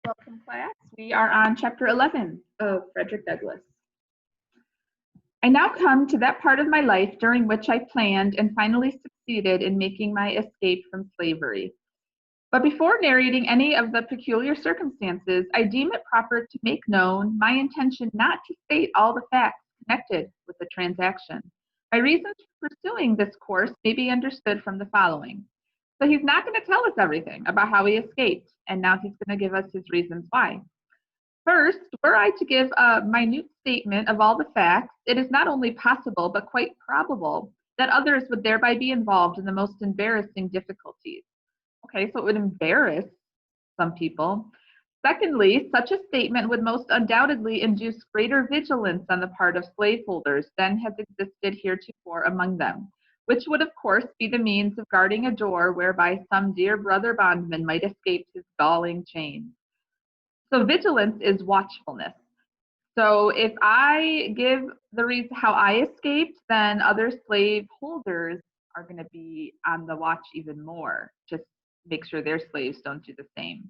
Welcome, class. We are on chapter 11 of Frederick Douglass. I now come to that part of my life during which I planned and finally succeeded in making my escape from slavery. But before narrating any of the peculiar circumstances, I deem it proper to make known my intention not to state all the facts connected with the transaction. My reasons for pursuing this course may be understood from the following. So he's not going to tell us everything about how he escaped, and now he's going to give us his reasons why. First, were I to give a minute statement of all the facts, it is not only possible, but quite probable that others would thereby be involved in the most embarrassing difficulties. Okay, so it would embarrass some people. Secondly, such a statement would most undoubtedly induce greater vigilance on the part of slaveholders than has existed heretofore among them, which would of course be the means of guarding a door whereby some dear brother bondman might escape his galling chains. So vigilance is watchfulness. So if I give the reason how I escaped, then other slave holders are going to be on the watch even more, just make sure their slaves don't do the same.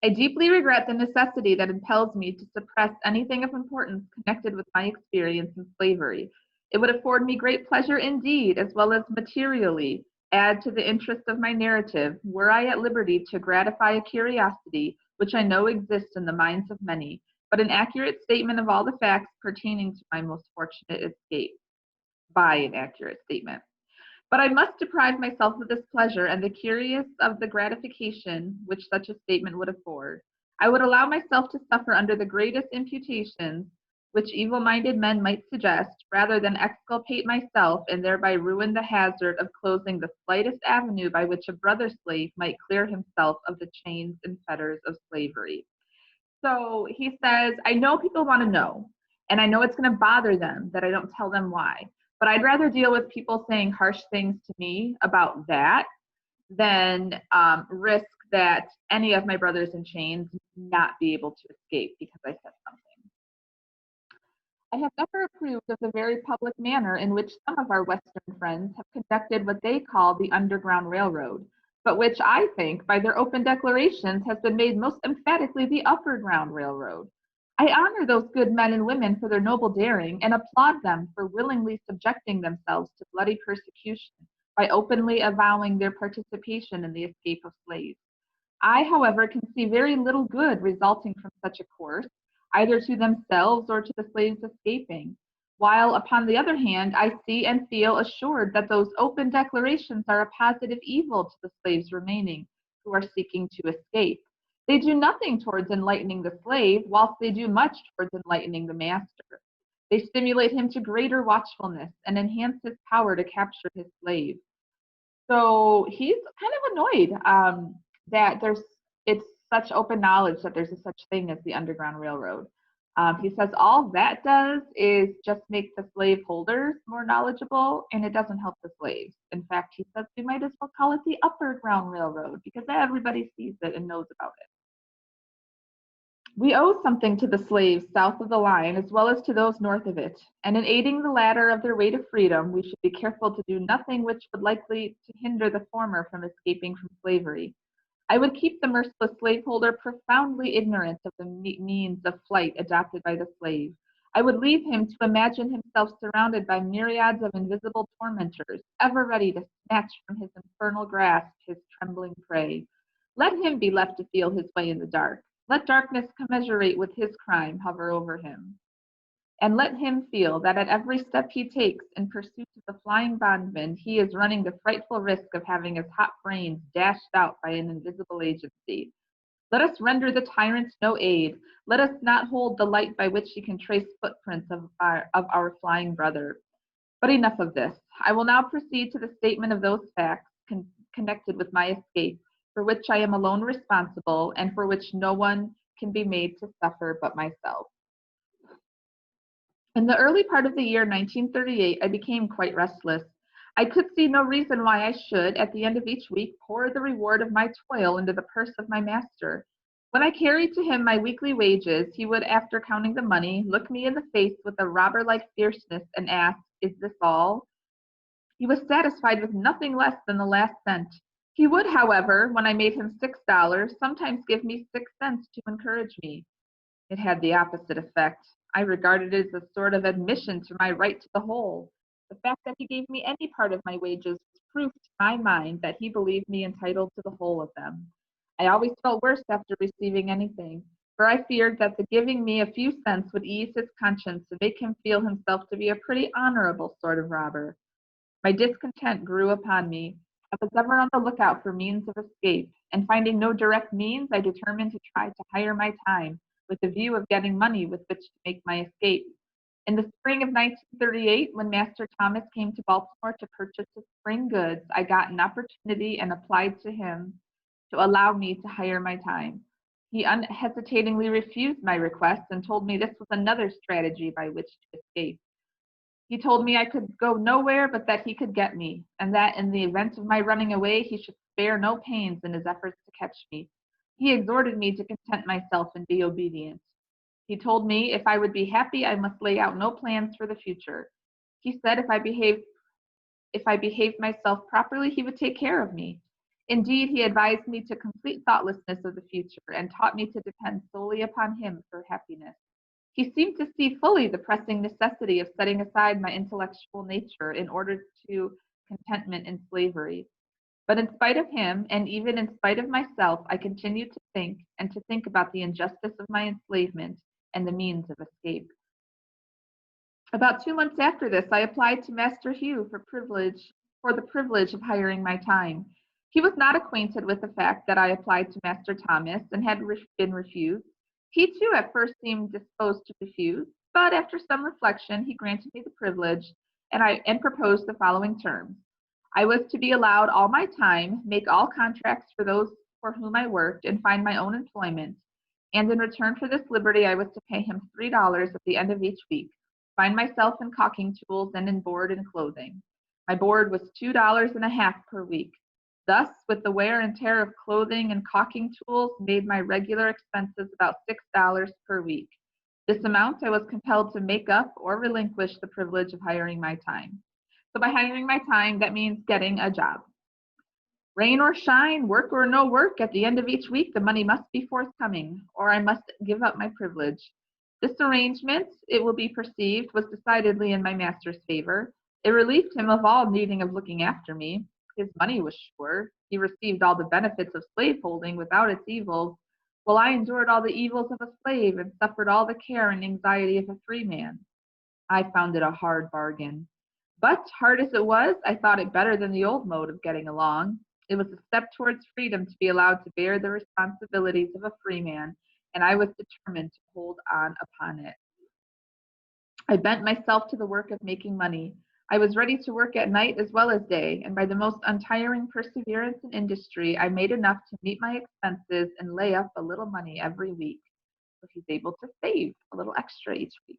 I deeply regret the necessity that impels me to suppress anything of importance connected with my experience in slavery. It would afford me great pleasure indeed, as well as materially add to the interest of my narrative, were I at liberty to gratify a curiosity which I know exists in the minds of many, but an accurate statement of all the facts pertaining to my most fortunate escape, by an accurate statement. But I must deprive myself of this pleasure and the curious of the gratification which such a statement would afford. I would allow myself to suffer under the greatest imputations which evil-minded men might suggest, rather than exculpate myself and thereby ruin the hazard of closing the slightest avenue by which a brother slave might clear himself of the chains and fetters of slavery. So he says, I know people want to know, and I know it's going to bother them that I don't tell them why. But I'd rather deal with people saying harsh things to me about that than risk that any of my brothers in chains not be able to escape because I said something. I have never approved of the very public manner in which some of our Western friends have conducted what they call the Underground Railroad, but which I think, by their open declarations, has been made most emphatically the Upperground Railroad. I honor those good men and women for their noble daring, and applaud them for willingly subjecting themselves to bloody persecution by openly avowing their participation in the escape of slaves. I, however, can see very little good resulting from such a course, either to themselves or to the slaves escaping, while, upon the other hand, I see and feel assured that those open declarations are a positive evil to the slaves remaining who are seeking to escape. They do nothing towards enlightening the slave, whilst they do much towards enlightening the master. They stimulate him to greater watchfulness and enhance his power to capture his slave. So he's kind of annoyed that it's such open knowledge that there's a such thing as the Underground Railroad. He says all that does is just make the slave holders more knowledgeable, and it doesn't help the slaves. In fact, he says we might as well call it the Upperground Railroad because everybody sees it and knows about it. We owe something to the slaves south of the line as well as to those north of it, and in aiding the latter of their way to freedom, we should be careful to do nothing which would likely to hinder the former from escaping from slavery. I would keep the merciless slaveholder profoundly ignorant of the means of flight adopted by the slave. I would leave him to imagine himself surrounded by myriads of invisible tormentors, ever ready to snatch from his infernal grasp his trembling prey. Let him be left to feel his way in the dark. Let darkness commiserate with his crime hover over him. And let him feel that at every step he takes in pursuit of the flying bondman, he is running the frightful risk of having his hot brains dashed out by an invisible agency. Let us render the tyrant no aid. Let us not hold the light by which he can trace footprints of our flying brother. But enough of this. I will now proceed to the statement of those facts connected with my escape, for which I am alone responsible, and for which no one can be made to suffer but myself. In the early part of the year 1938, I became quite restless. I could see no reason why I should, at the end of each week, pour the reward of my toil into the purse of my master. When I carried to him my weekly wages, he would, after counting the money, look me in the face with a robber-like fierceness and ask, "Is this all?" He was satisfied with nothing less than the last cent. He would, however, when I made him $6, sometimes give me 6 cents to encourage me. It had the opposite effect. I regarded it as a sort of admission to my right to the whole. The fact that he gave me any part of my wages was proof to my mind that he believed me entitled to the whole of them. I always felt worse after receiving anything, for I feared that the giving me a few cents would ease his conscience and make him feel himself to be a pretty honorable sort of robber. My discontent grew upon me. I was ever on the lookout for means of escape, and finding no direct means, I determined to try to hire my time, with the view of getting money with which to make my escape. In the spring of 1938, when Master Thomas came to Baltimore to purchase his spring goods, I got an opportunity and applied to him to allow me to hire my time. He unhesitatingly refused my request and told me this was another strategy by which to escape. He told me I could go nowhere but that he could get me, and that in the event of my running away, he should spare no pains in his efforts to catch me. He exhorted me to content myself and be obedient. He told me if I would be happy, I must lay out no plans for the future. He said if I behaved myself properly, he would take care of me. Indeed, he advised me to complete thoughtlessness of the future and taught me to depend solely upon him for happiness. He seemed to see fully the pressing necessity of setting aside my intellectual nature in order to contentment in slavery. But in spite of him, and even in spite of myself, I continued to think and to think about the injustice of my enslavement and the means of escape. About 2 months after this, I applied to Master Hugh for the privilege of hiring my time. He was not acquainted with the fact that I applied to Master Thomas and had been refused. He too at first seemed disposed to refuse, but after some reflection, he granted me the privilege and proposed the following terms. I was to be allowed all my time, make all contracts for those for whom I worked, and find my own employment. And in return for this liberty, I was to pay him $3 at the end of each week, find myself in caulking tools and in board and clothing. My board was $2.50 per week. Thus, with the wear and tear of clothing and caulking tools, made my regular expenses about $6 per week. This amount I was compelled to make up or relinquish the privilege of hiring my time. So by hiring my time, that means getting a job. Rain or shine, work or no work, at the end of each week, the money must be forthcoming, or I must give up my privilege. This arrangement, it will be perceived, was decidedly in my master's favor. It relieved him of all needing of looking after me. His money was sure. He received all the benefits of slaveholding without its evils, while I endured all the evils of a slave and suffered all the care and anxiety of a free man. I found it a hard bargain. But, hard as it was, I thought it better than the old mode of getting along. It was a step towards freedom to be allowed to bear the responsibilities of a free man, and I was determined to hold on upon it. I bent myself to the work of making money. I was ready to work at night as well as day, and by the most untiring perseverance and industry, I made enough to meet my expenses and lay up a little money every week. So he's able to save a little extra each week.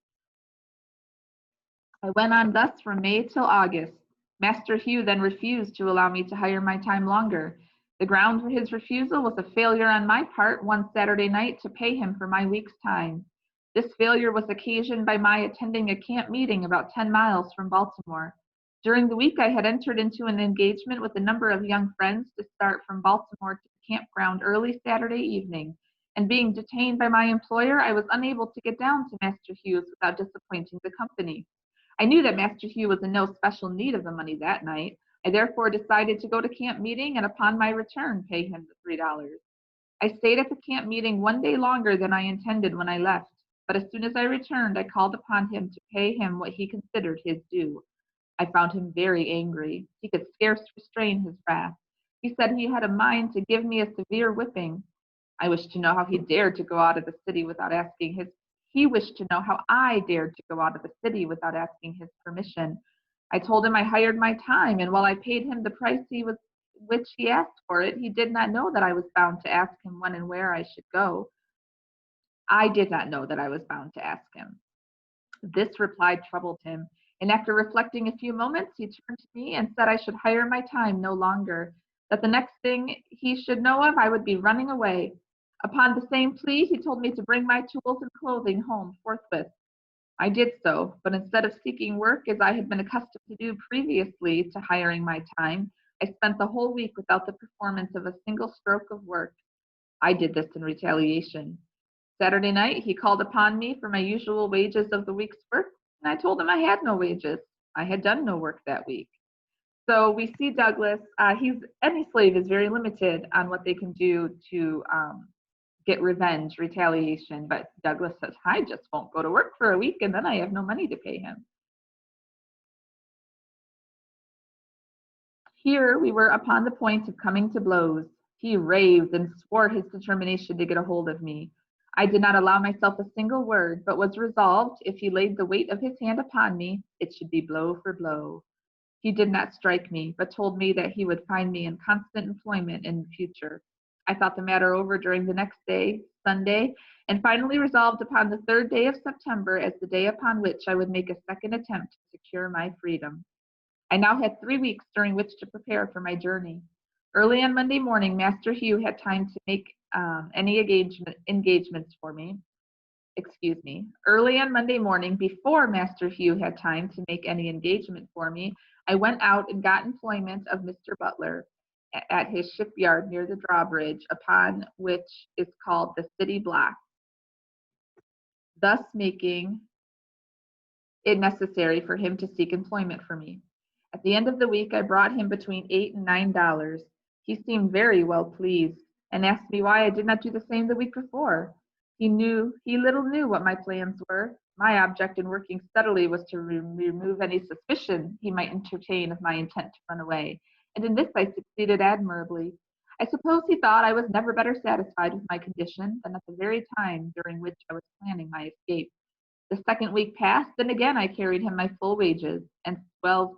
I went on thus from May till August. Master Hugh then refused to allow me to hire my time longer. The ground for his refusal was a failure on my part one Saturday night to pay him for my week's time. This failure was occasioned by my attending a camp meeting about 10 miles from Baltimore. During the week, I had entered into an engagement with a number of young friends to start from Baltimore to the campground early Saturday evening, and being detained by my employer, I was unable to get down to Master Hugh's without disappointing the company. I knew that Master Hugh was in no special need of the money that night. I therefore decided to go to camp meeting and upon my return pay him the $3. I stayed at the camp meeting one day longer than I intended when I left, but as soon as I returned, I called upon him to pay him what he considered his due. I found him very angry. He could scarce restrain his wrath. He said he had a mind to give me a severe whipping. I wished to know how he dared to go out of the city without asking his He wished to know how I dared to go out of the city without asking his permission. I told him I hired my time, and while I paid him the price which he asked for it, he did not know that I was bound to ask him when and where I should go. I did not know that I was bound to ask him. This reply troubled him, and after reflecting a few moments, he turned to me and said I should hire my time no longer, that the next thing he should know of, I would be running away. Upon the same plea, he told me to bring my tools and clothing home forthwith. I did so, but instead of seeking work as I had been accustomed to do previously to hiring my time, I spent the whole week without the performance of a single stroke of work. I did this in retaliation. Saturday night, he called upon me for my usual wages of the week's work, and I told him I had no wages. I had done no work that week. So we see Douglass, any slave is very limited on what they can do to get revenge, retaliation, but Douglass says, I just won't go to work for a week and then I have no money to pay him. Here we were upon the point of coming to blows. He raved and swore his determination to get a hold of me. I did not allow myself a single word, but was resolved, if he laid the weight of his hand upon me, it should be blow for blow. He did not strike me, but told me that he would find me in constant employment in the future. I thought the matter over during the next day, Sunday, and finally resolved upon the 3rd day of September as the day upon which I would make a second attempt to secure my freedom. I now had 3 weeks during which to prepare for my journey. Early on Monday morning, Master Hugh had time to make any engagements for me. Early on Monday morning, before Master Hugh had time to make any engagement for me, I went out and got employment of Mr. Butler at his shipyard near the drawbridge, upon which is called the City Block, thus making it necessary for him to seek employment for me. At the end of the week, I brought him between $8 and $9. He seemed very well pleased and asked me why I did not do the same the week before. He little knew what my plans were. My object in working steadily was to remove any suspicion he might entertain of my intent to run away, and in this I succeeded admirably. I suppose he thought I was never better satisfied with my condition than at the very time during which I was planning my escape. The 2nd week passed, and again I carried him my full wages, and so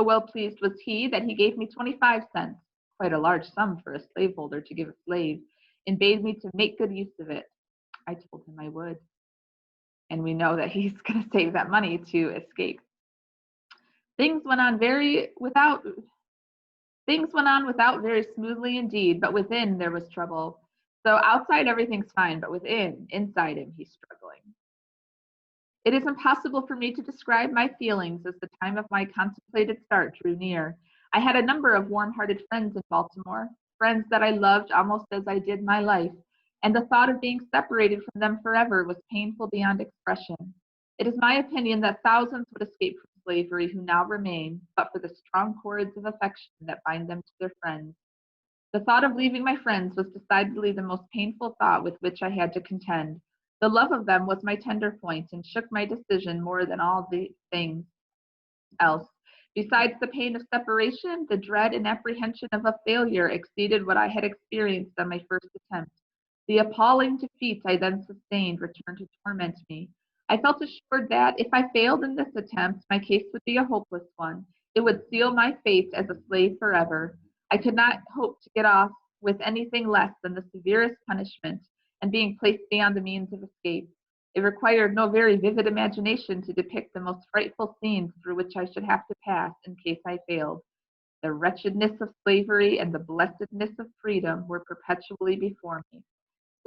well pleased was he that he gave me 25 cents, quite a large sum for a slaveholder to give a slave, and bade me to make good use of it. I told him I would. And we know that he's going to save that money to escape. Things went on without very smoothly indeed, but within there was trouble. So outside everything's fine, but inside him, he's struggling. It is impossible for me to describe my feelings as the time of my contemplated start drew near. I had a number of warm-hearted friends in Baltimore, friends that I loved almost as I did my life, and the thought of being separated from them forever was painful beyond expression. It is my opinion that thousands would escape from slavery who now remain, but for the strong cords of affection that bind them to their friends. The thought of leaving my friends was decidedly the most painful thought with which I had to contend. The love of them was my tender point and shook my decision more than all the things else. Besides the pain of separation, the dread and apprehension of a failure exceeded what I had experienced on my first attempt. The appalling defeat I then sustained returned to torment me. I felt assured that, if I failed in this attempt, my case would be a hopeless one. It would seal my fate as a slave forever. I could not hope to get off with anything less than the severest punishment, and being placed beyond the means of escape. It required no very vivid imagination to depict the most frightful scenes through which I should have to pass in case I failed. The wretchedness of slavery and the blessedness of freedom were perpetually before me.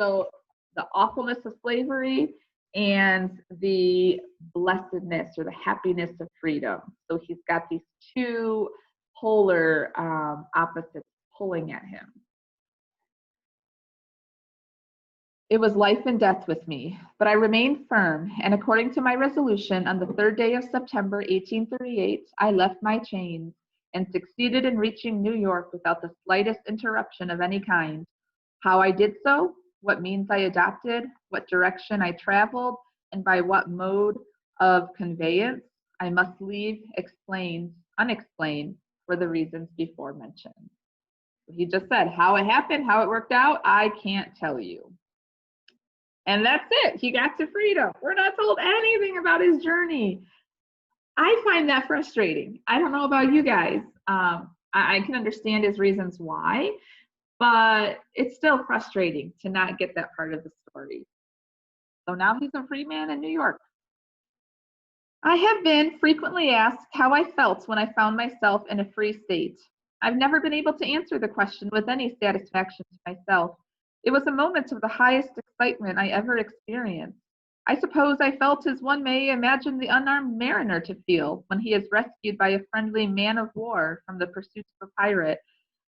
So the awfulness of slavery and the blessedness or the happiness of freedom. So he's got these two polar opposites pulling at him. It was life and death with me, but I remained firm, and according to my resolution, on the 3rd day of September, 1838, I left my chains and succeeded in reaching New York without the slightest interruption of any kind. How I did so, what means I adopted, what direction I traveled, and by what mode of conveyance, I must leave unexplained for the reasons before mentioned. He just said how it happened, how it worked out, I can't tell you. And that's it. He got to freedom. We're not told anything about his journey. I find that frustrating. I don't know about you guys. I can understand his reasons why, but it's still frustrating to not get that part of the story. So now he's a free man in New York. I have been frequently asked how I felt when I found myself in a free state. I've never been able to answer the question with any satisfaction to myself. It was a moment of the highest excitement I ever experienced. I suppose I felt as one may imagine the unarmed mariner to feel when he is rescued by a friendly man of war from the pursuits of a pirate.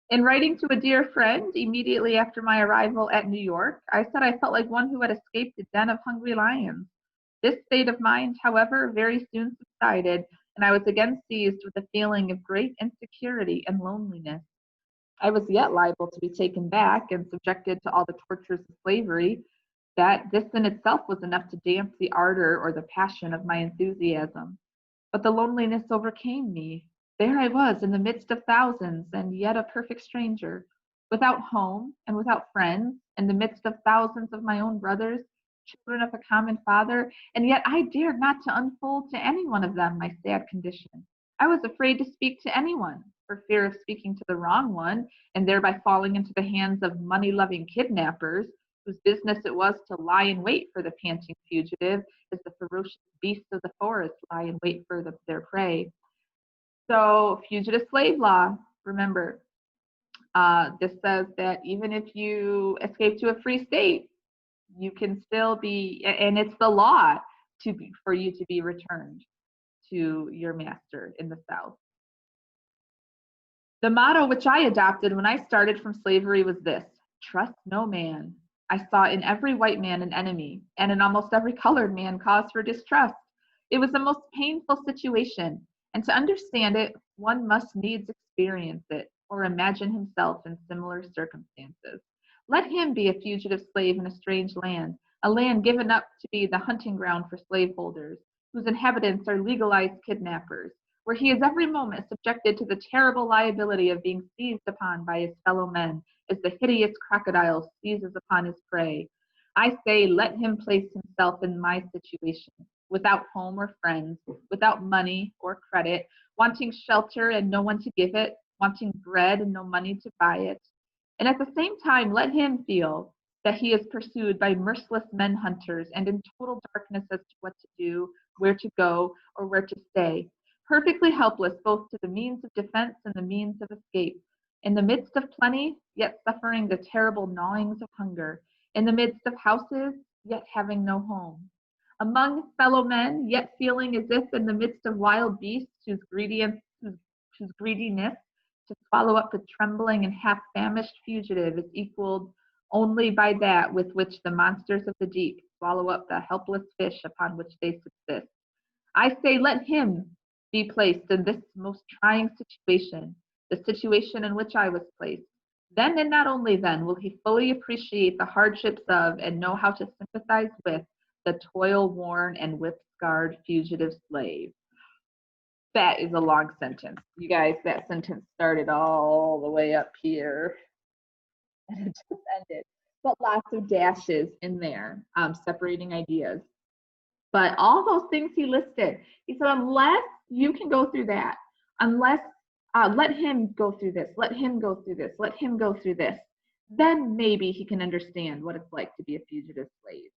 In writing to a dear friend immediately after my arrival at New York, I said I felt like one who had escaped a den of hungry lions. This state of mind, however, very soon subsided, and I was again seized with a feeling of great insecurity and loneliness. I was yet liable to be taken back and subjected to all the tortures of slavery. That this in itself was enough to damp the ardor or the passion of my enthusiasm. But the loneliness overcame me. There I was in the midst of thousands, and yet a perfect stranger, without home and without friends, in the midst of thousands of my own brothers, children of a common father, and yet I dared not to unfold to any one of them my sad condition. I was afraid to speak to anyone, for fear of speaking to the wrong one, and thereby falling into the hands of money-loving kidnappers, whose business it was to lie in wait for the panting fugitive, as the ferocious beasts of the forest lie in wait for their prey. So, fugitive slave law, remember, this says that even if you escape to a free state, you can still be, and it's the law for you to be returned to your master in the South. The motto which I adopted when I started from slavery was this: trust no man. I saw in every white man an enemy, and in almost every colored man cause for distrust. It was the most painful situation, and to understand it, one must needs experience it, or imagine himself in similar circumstances. Let him be a fugitive slave in a strange land, a land given up to be the hunting ground for slaveholders, whose inhabitants are legalized kidnappers, where he is every moment subjected to the terrible liability of being seized upon by his fellow men as the hideous crocodile seizes upon his prey. I say, let him place himself in my situation, without home or friends, without money or credit, wanting shelter and no one to give it, wanting bread and no money to buy it. And at the same time, let him feel that he is pursued by merciless men hunters and in total darkness as to what to do, where to go, or where to stay, perfectly helpless both to the means of defense and the means of escape. In the midst of plenty, yet suffering the terrible gnawings of hunger. In the midst of houses, yet having no home. Among fellow men, yet feeling as if in the midst of wild beasts whose greediness to swallow up the trembling and half-famished fugitive is equaled only by that with which the monsters of the deep swallow up the helpless fish upon which they subsist. I say, let him be placed in this most trying situation, the situation in which I was placed. Then and not only then will he fully appreciate the hardships of and know how to sympathize with the toil-worn and whip-scarred fugitive slave. That is a long sentence. You guys, that sentence started all the way up here and it just ended. But lots of dashes in there, separating ideas. But all those things he listed, he said, unless you can go through that, unless let him go through this, let him go through this, let him go through this, then maybe he can understand what it's like to be a fugitive slave.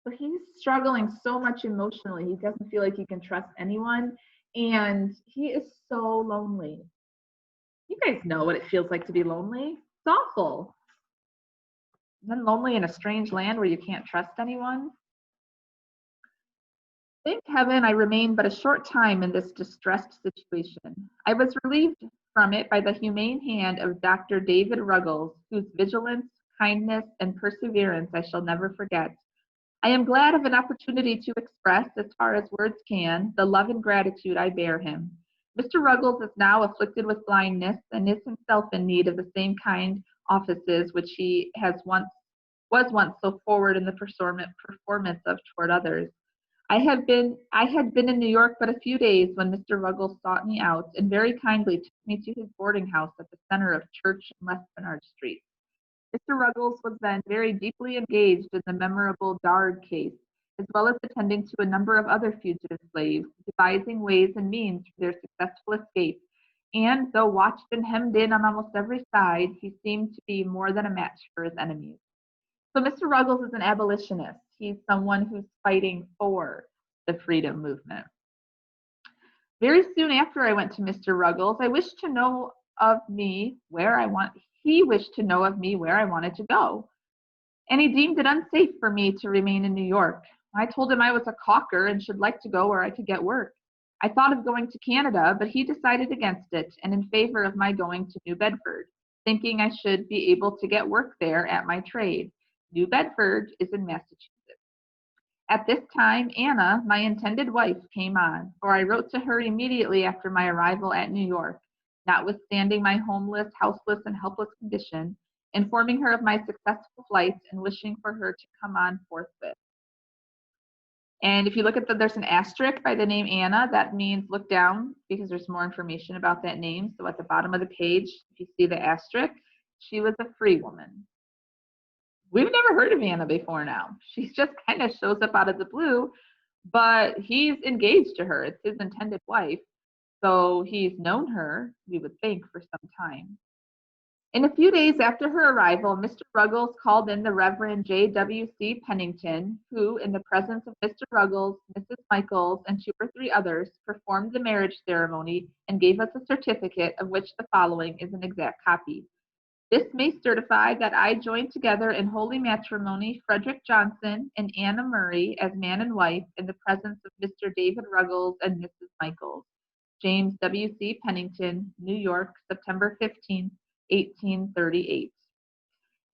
So he's struggling so much emotionally. He doesn't feel like he can trust anyone, and he is so lonely. You guys know what it feels like to be lonely. It's awful. And then lonely in a strange land where you can't trust anyone. Thank heaven I remained but a short time in this distressed situation. I was relieved from it by the humane hand of Dr. David Ruggles, whose vigilance, kindness, and perseverance I shall never forget. I am glad of an opportunity to express, as far as words can, the love and gratitude I bear him. Mr. Ruggles is now afflicted with blindness and is himself in need of the same kind offices which he was once so forward in the performance of toward others. I had been in New York but a few days when Mr. Ruggles sought me out and very kindly took me to his boarding house at the center of Church and West Bernard Street. Mr. Ruggles was then very deeply engaged in the memorable Dard case, as well as attending to a number of other fugitive slaves, devising ways and means for their successful escape. And though watched and hemmed in on almost every side, he seemed to be more than a match for his enemies. So Mr. Ruggles is an abolitionist. He's someone who's fighting for the freedom movement. Very soon after I went to Mr. Ruggles, he wished to know of me where I wanted to go. And he deemed it unsafe for me to remain in New York. I told him I was a caulker and should like to go where I could get work. I thought of going to Canada, but he decided against it and in favor of my going to New Bedford, thinking I should be able to get work there at my trade. New Bedford is in Massachusetts. At this time, Anna, my intended wife, came on, for I wrote to her immediately after my arrival at New York, notwithstanding my homeless, houseless, and helpless condition, informing her of my successful flight and wishing for her to come on forthwith. And if you look at there's an asterisk by the name Anna, that means look down because there's more information about that name. So at the bottom of the page, if you see the asterisk, she was a free woman. We've never heard of Anna before now. She just kind of shows up out of the blue, but he's engaged to her. It's his intended wife. So he's known her, we would think, for some time. In a few days after her arrival, Mr. Ruggles called in the Reverend J.W.C. Pennington, who, in the presence of Mr. Ruggles, Mrs. Michaels, and 2 or 3 others, performed the marriage ceremony and gave us a certificate of which the following is an exact copy. This may certify that I joined together in holy matrimony Frederick Johnson and Anna Murray as man and wife in the presence of Mr. David Ruggles and Mrs. Michaels. James W.C. Pennington, New York, September 15, 1838.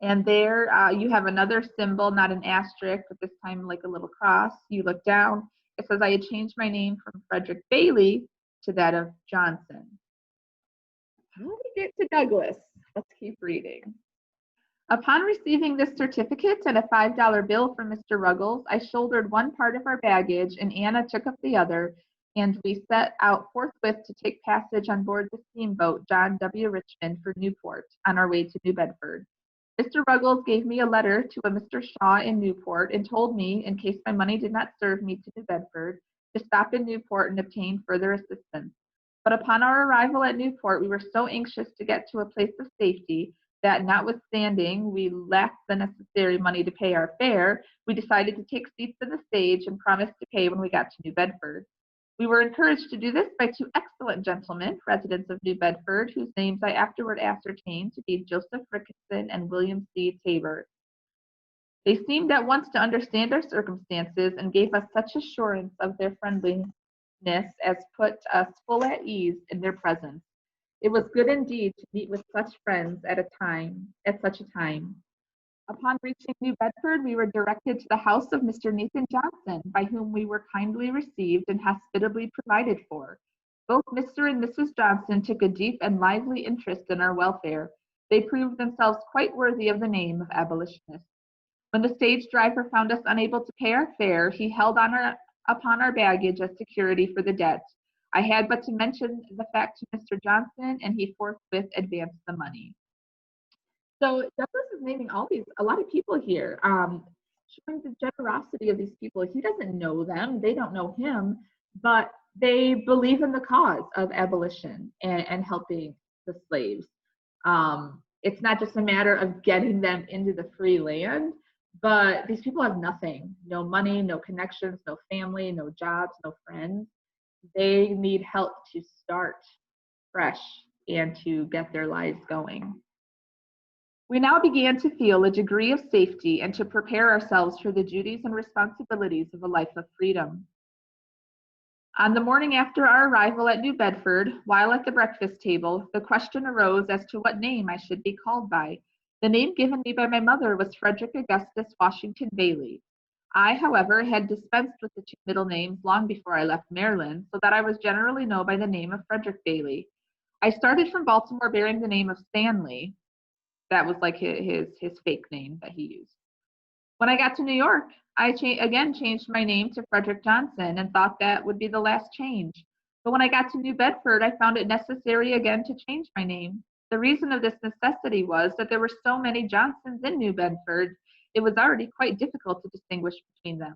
And there you have another symbol, not an asterisk, but this time like a little cross. You look down, it says I had changed my name from Frederick Bailey to that of Johnson. How do we get to Douglass? Let's keep reading. Upon receiving this certificate and a $5 bill from Mr. Ruggles, I shouldered one part of our baggage and Anna took up the other, and we set out forthwith to take passage on board the steamboat John W. Richmond for Newport on our way to New Bedford. Mr. Ruggles gave me a letter to a Mr. Shaw in Newport and told me, in case my money did not serve me to New Bedford, to stop in Newport and obtain further assistance. But upon our arrival at Newport, we were so anxious to get to a place of safety that, notwithstanding we lacked the necessary money to pay our fare, we decided to take seats in the stage and promised to pay when we got to New Bedford. We were encouraged to do this by 2 excellent gentlemen, residents of New Bedford, whose names I afterward ascertained to be Joseph Ricketson and William C. Tabor. They seemed at once to understand our circumstances and gave us such assurance of their friendliness as put us full at ease in their presence. It was good indeed to meet with such friends at such a time. Upon reaching New Bedford, we were directed to the house of Mr. Nathan Johnson, by whom we were kindly received and hospitably provided for. Both Mr. and Mrs. Johnson took a deep and lively interest in our welfare. They proved themselves quite worthy of the name of abolitionists. When the stage driver found us unable to pay our fare, he held upon our baggage as security for the debt. I had but to mention the fact to Mr. Johnson, and he forthwith advanced the money. So Douglass is naming a lot of people here, showing the generosity of these people. He doesn't know them, they don't know him, but they believe in the cause of abolition and helping the slaves. It's not just a matter of getting them into the free land, but these people have nothing, no money, no connections, no family, no jobs, no friends. They need help to start fresh and to get their lives going. We now began to feel a degree of safety and to prepare ourselves for the duties and responsibilities of a life of freedom. On the morning after our arrival at New Bedford, while at the breakfast table, the question arose as to what name I should be called by. The name given me by my mother was Frederick Augustus Washington Bailey. I, however, had dispensed with the 2 middle names long before I left Maryland, so that I was generally known by the name of Frederick Bailey. I started from Baltimore bearing the name of Stanley. That was like his fake name that he used. When I got to New York, I again changed my name to Frederick Johnson and thought that would be the last change. But when I got to New Bedford, I found it necessary again to change my name. The reason of this necessity was that there were so many Johnsons in New Bedford, it was already quite difficult to distinguish between them.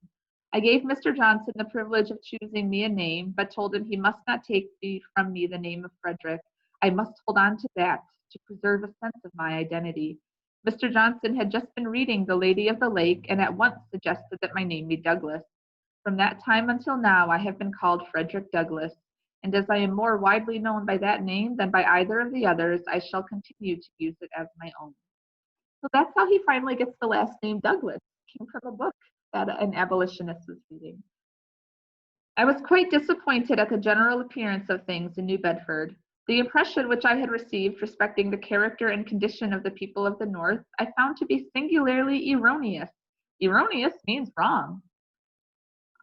I gave Mr. Johnson the privilege of choosing me a name, but told him he must not take from me the name of Frederick. I must hold on to that to preserve a sense of my identity. Mr. Johnson had just been reading The Lady of the Lake and at once suggested that my name be Douglass. From that time until now, I have been called Frederick Douglass, and as I am more widely known by that name than by either of the others, I shall continue to use it as my own. So that's how he finally gets the last name Douglass. It came from a book that an abolitionist was reading. I was quite disappointed at the general appearance of things in New Bedford. The impression which I had received respecting the character and condition of the people of the North I found to be singularly erroneous. Erroneous means wrong.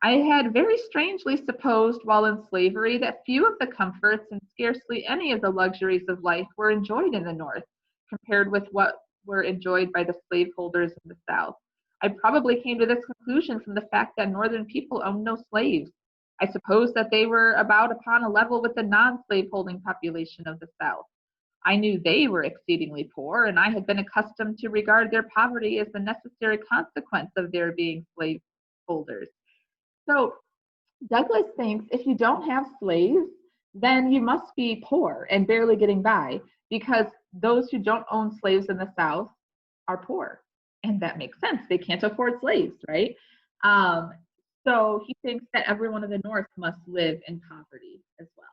I had very strangely supposed while in slavery that few of the comforts and scarcely any of the luxuries of life were enjoyed in the North, compared with what were enjoyed by the slaveholders in the South. I probably came to this conclusion from the fact that Northern people owned no slaves. I suppose that they were about upon a level with the non-slaveholding population of the South. I knew they were exceedingly poor, and I had been accustomed to regard their poverty as the necessary consequence of their being slaveholders. So Douglass thinks if you don't have slaves, then you must be poor and barely getting by, because those who don't own slaves in the South are poor. And that makes sense. They can't afford slaves, right? So he thinks that everyone in the North must live in poverty as well.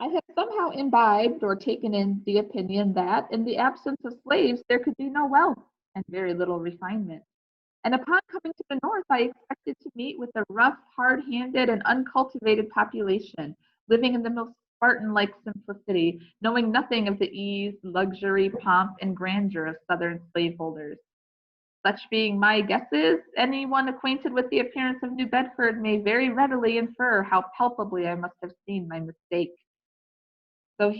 I had somehow imbibed or taken in the opinion that in the absence of slaves, there could be no wealth and very little refinement. And upon coming to the North, I expected to meet with a rough, hard-handed, and uncultivated population, living in the most Spartan-like simplicity, knowing nothing of the ease, luxury, pomp, and grandeur of Southern slaveholders. Such being my guesses, anyone acquainted with the appearance of New Bedford may very readily infer how palpably I must have seen my mistake. So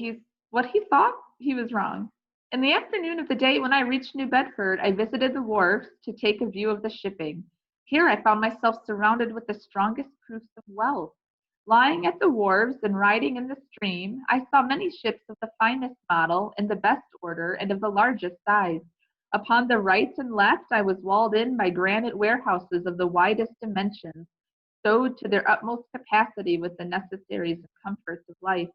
what he thought, he was wrong. In the afternoon of the day when I reached New Bedford, I visited the wharves to take a view of the shipping. Here I found myself surrounded with the strongest proofs of wealth. Lying at the wharves and riding in the stream, I saw many ships of the finest model, in the best order, and of the largest size. Upon the right and left, I was walled in by granite warehouses of the widest dimensions, stowed to their utmost capacity with the necessaries and comforts of life.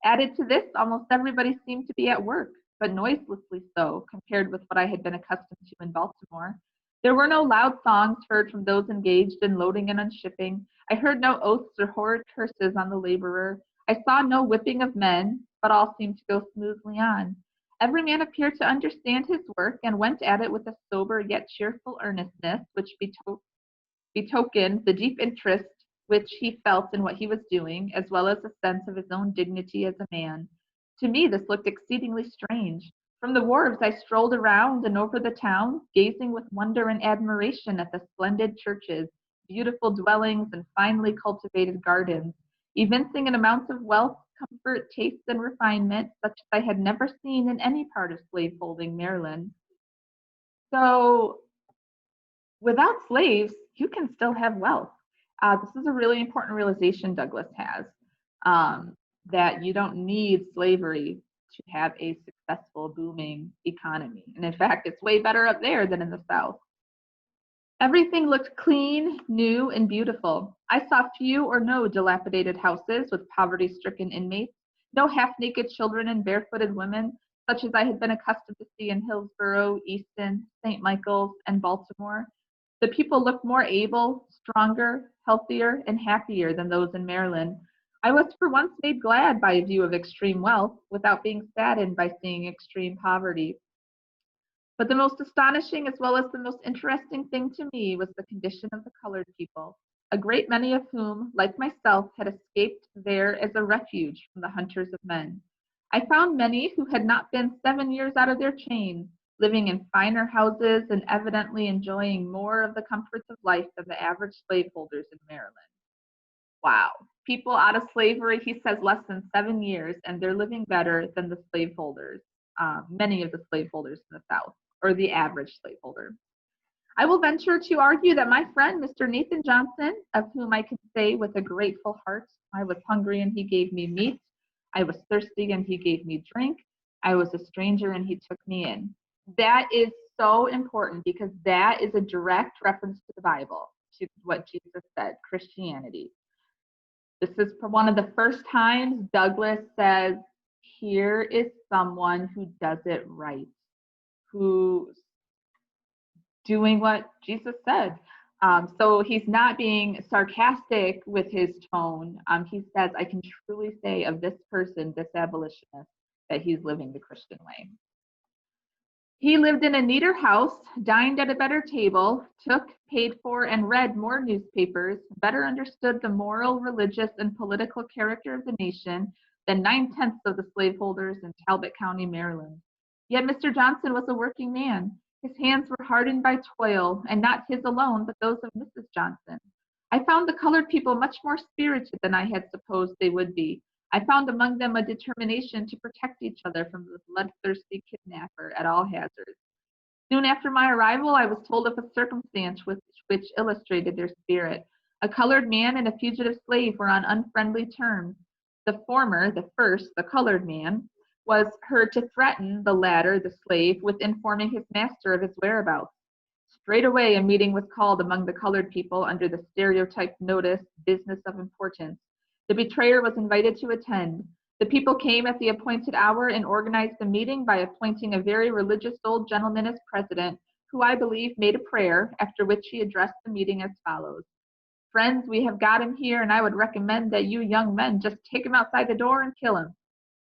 Added to this, almost everybody seemed to be at work, but noiselessly so, compared with what I had been accustomed to in Baltimore. There were no loud songs heard from those engaged in loading and unshipping. I heard no oaths or horrid curses on the laborer. I saw no whipping of men, but all seemed to go smoothly on. Every man appeared to understand his work and went at it with a sober yet cheerful earnestness, which betokened the deep interest which he felt in what he was doing, as well as a sense of his own dignity as a man. To me, this looked exceedingly strange. From the wharves, I strolled around and over the town, gazing with wonder and admiration at the splendid churches, beautiful dwellings, and finely cultivated gardens, evincing an amount of wealth, comfort, taste, and refinement such as I had never seen in any part of slaveholding Maryland. So, without slaves, you can still have wealth. This is a really important realization Douglass has, that you don't need slavery to have a successful, booming economy. And in fact, it's way better up there than in the South. Everything looked clean, new, and beautiful. I saw few or no dilapidated houses with poverty-stricken inmates, no half-naked children and barefooted women, such as I had been accustomed to see in Hillsborough, Easton, St. Michael's, and Baltimore. The people looked more able, stronger, healthier, and happier than those in Maryland. I was for once made glad by a view of extreme wealth without being saddened by seeing extreme poverty. But the most astonishing as well as the most interesting thing to me was the condition of the colored people, a great many of whom, like myself, had escaped there as a refuge from the hunters of men. I found many who had not been 7 years out of their chains, living in finer houses and evidently enjoying more of the comforts of life than the average slaveholders in Maryland. Wow. People out of slavery, he says, less than 7 years, and they're living better than the slaveholders, many of the slaveholders in the South, or the average slaveholder. I will venture to argue that my friend, Mr. Nathan Johnson, of whom I can say with a grateful heart, I was hungry and he gave me meat. I was thirsty and he gave me drink. I was a stranger and he took me in. That is so important because that is a direct reference to the Bible, to what Jesus said, Christianity. This is one of the first times Douglass says, here is someone who does it right, who's doing what Jesus said. So he's not being sarcastic with his tone. He says, I can truly say of this person, this abolitionist, that he's living the Christian way. He lived in a neater house, dined at a better table, took, paid for, and read more newspapers, better understood the moral, religious, and political character of the nation than 9/10 of the slaveholders in Talbot County, Maryland. Yet Mr. Johnson was a working man. His hands were hardened by toil, and not his alone, but those of Mrs. Johnson. I found the colored people much more spirited than I had supposed they would be. I found among them a determination to protect each other from the bloodthirsty kidnapper at all hazards. Soon after my arrival, I was told of a circumstance which illustrated their spirit. A colored man and a fugitive slave were on unfriendly terms. The former, the first, the colored man, was heard to threaten the latter, the slave, with informing his master of his whereabouts. Straightway a meeting was called among the colored people under the stereotyped notice, business of importance. The betrayer was invited to attend. The people came at the appointed hour and organized the meeting by appointing a very religious old gentleman as president, who I believe made a prayer, after which he addressed the meeting as follows. Friends, we have got him here, and I would recommend that you young men just take him outside the door and kill him.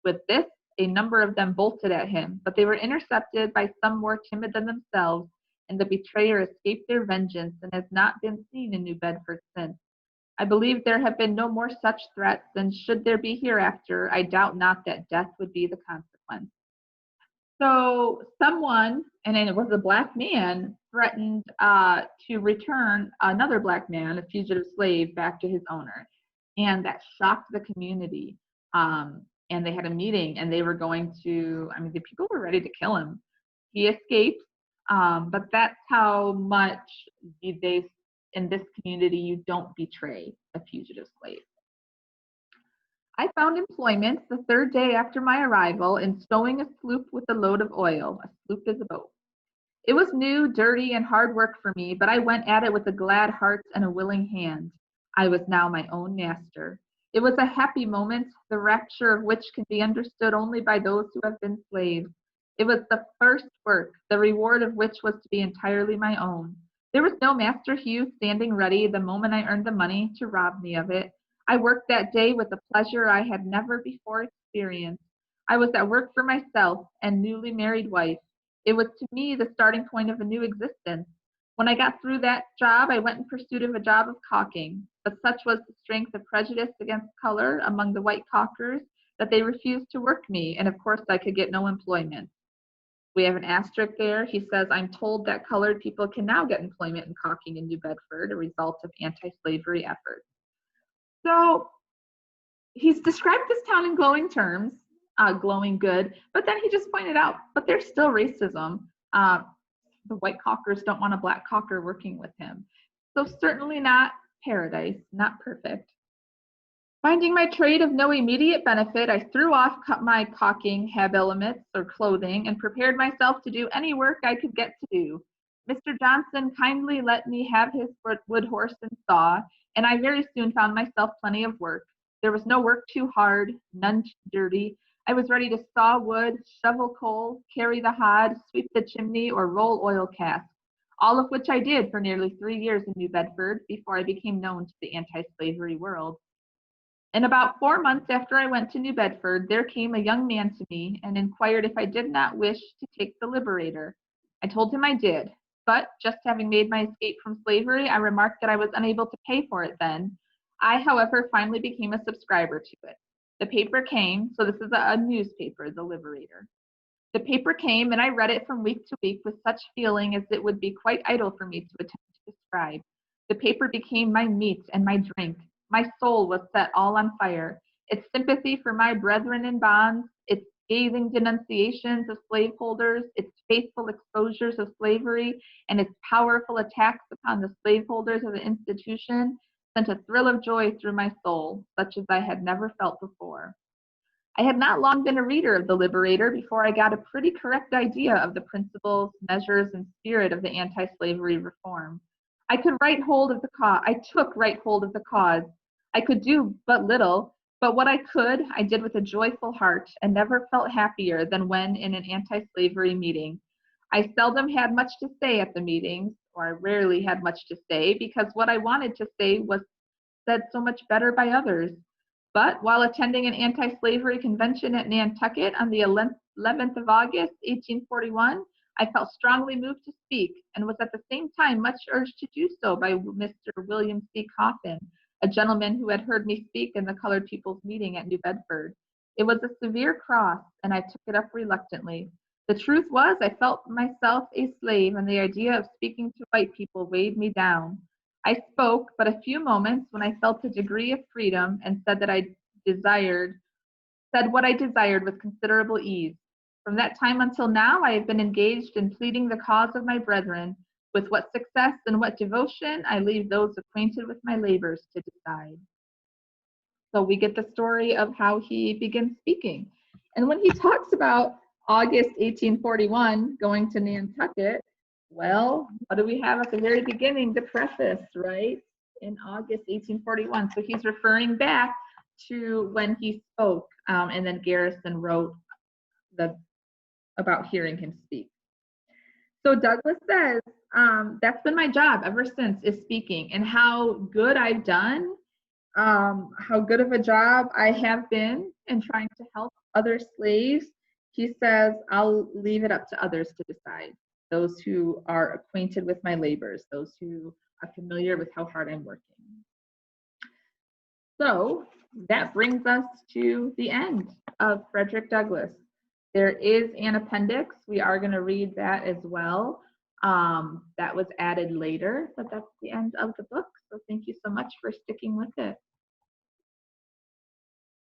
With this, a number of them bolted at him, but they were intercepted by some more timid than themselves, and the betrayer escaped their vengeance and has not been seen in New Bedford since. I believe there have been no more such threats, and should there be hereafter, I doubt not that death would be the consequence. So someone, and it was a black man, threatened to return another black man, a fugitive slave, back to his owner. And that shocked the community. And they had a meeting, and they were going to, the people were ready to kill him. He escaped, but that's how much they, in this community, you don't betray a fugitive slave. I found employment the third day after my arrival in stowing a sloop with a load of oil. A sloop is a boat. It was new, dirty, and hard work for me, but I went at it with a glad heart and a willing hand. I was now my own master. It was a happy moment, the rapture of which can be understood only by those who have been slaves. It was the first work, the reward of which was to be entirely my own. There was no Master Hugh standing ready the moment I earned the money to rob me of it. I worked that day with a pleasure I had never before experienced. I was at work for myself and newly married wife. It was to me the starting point of a new existence. When I got through that job, I went in pursuit of a job of caulking, but such was the strength of prejudice against color among the white caulkers that they refused to work me, and of course I could get no employment. We have an asterisk there. He says, I'm told that colored people can now get employment in caulking in New Bedford, a result of anti-slavery efforts. So he's described this town in glowing terms, glowing good, but then he just pointed out, but there's still racism. The white caulkers don't want a black caulker working with him. So certainly not paradise, not perfect. Finding my trade of no immediate benefit, I threw off my caulking habiliments or clothing and prepared myself to do any work I could get to do. Mr. Johnson kindly let me have his wood horse and saw, and I very soon found myself plenty of work. There was no work too hard, none too dirty. I was ready to saw wood, shovel coal, carry the hod, sweep the chimney, or roll oil casks, all of which I did for nearly 3 years in New Bedford before I became known to the anti-slavery world. In about 4 months after I went to New Bedford, there came a young man to me and inquired if I did not wish to take the Liberator. I told him I did, but just having made my escape from slavery, I remarked that I was unable to pay for it then. I, however, finally became a subscriber to it. The paper came, so this is a newspaper, the Liberator. The paper came, and I read it from week to week with such feeling as it would be quite idle for me to attempt to describe. The paper became my meat and my drink. My soul was set all on fire. Its sympathy for my brethren in bonds, its scathing denunciations of slaveholders, its faithful exposures of slavery, and its powerful attacks upon the slaveholders of the institution sent a thrill of joy through my soul, such as I had never felt before. I had not long been a reader of the Liberator before I got a pretty correct idea of the principles, measures, and spirit of the anti-slavery reform. I took right hold of the cause. I could do but little, but what I could, I did with a joyful heart, and never felt happier than when in an anti-slavery meeting. I seldom had much to say at the meetings, or I rarely had much to say, because what I wanted to say was said so much better by others. But while attending an anti-slavery convention at Nantucket on the 11th of August, 1841, I felt strongly moved to speak and was at the same time much urged to do so by Mr. William C. Coffin, a gentleman who had heard me speak in the colored people's meeting at New Bedford. It was a severe cross, and I took it up reluctantly. The truth was, I felt myself a slave, and the idea of speaking to white people weighed me down. I spoke but a few moments when I felt a degree of freedom and said what I desired with considerable ease. From that time until now, I have been engaged in pleading the cause of my brethren. With what success and what devotion, I leave those acquainted with my labors to decide. So we get the story of how he begins speaking. And when he talks about August 1841 going to Nantucket, well, what do we have at the very beginning? The preface, right? In August 1841. So he's referring back to when he spoke, and then Garrison wrote about hearing him speak. So Douglass says, that's been my job ever since, is speaking, and how good I've done, how good of a job I have been in trying to help other slaves. He says, I'll leave it up to others to decide, those who are acquainted with my labors, those who are familiar with how hard I'm working. So that brings us to the end of Frederick Douglass. There is an appendix. We are going to read that as well. That was added later, but that's the end of the book. So thank you so much for sticking with it.